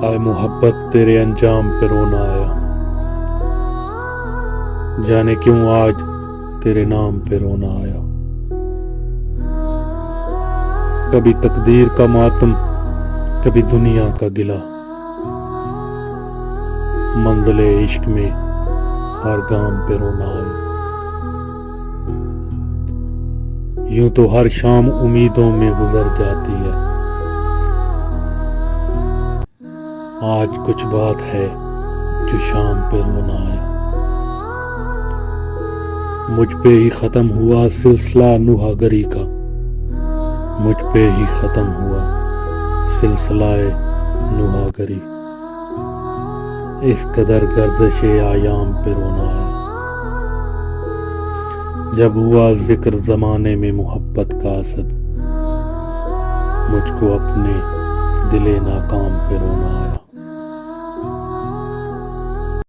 آئے محبت تیرے انجام پہ رونا آیا، جانے کیوں آج تیرے نام پہ رونا آیا۔ کبھی تقدیر کا ماتم، کبھی دنیا کا گلہ، منزل عشق میں ہر گام پہ رونا آیا۔ یوں تو ہر شام امیدوں میں گزر جاتی ہے، آج کچھ بات ہے جو شام پہ رونا آیا۔ مجھ پہ ہی ختم ہوا سلسلہ نوحہ گری کا، مجھ پہ ہی ختم ہوا سلسلہ نوحہ گری، اس قدر گردش ایام پہ رونا آیا۔ جب ہوا ذکر زمانے میں محبت کا اسد، مجھ کو اپنے دل ناکام پہ رونا آیا۔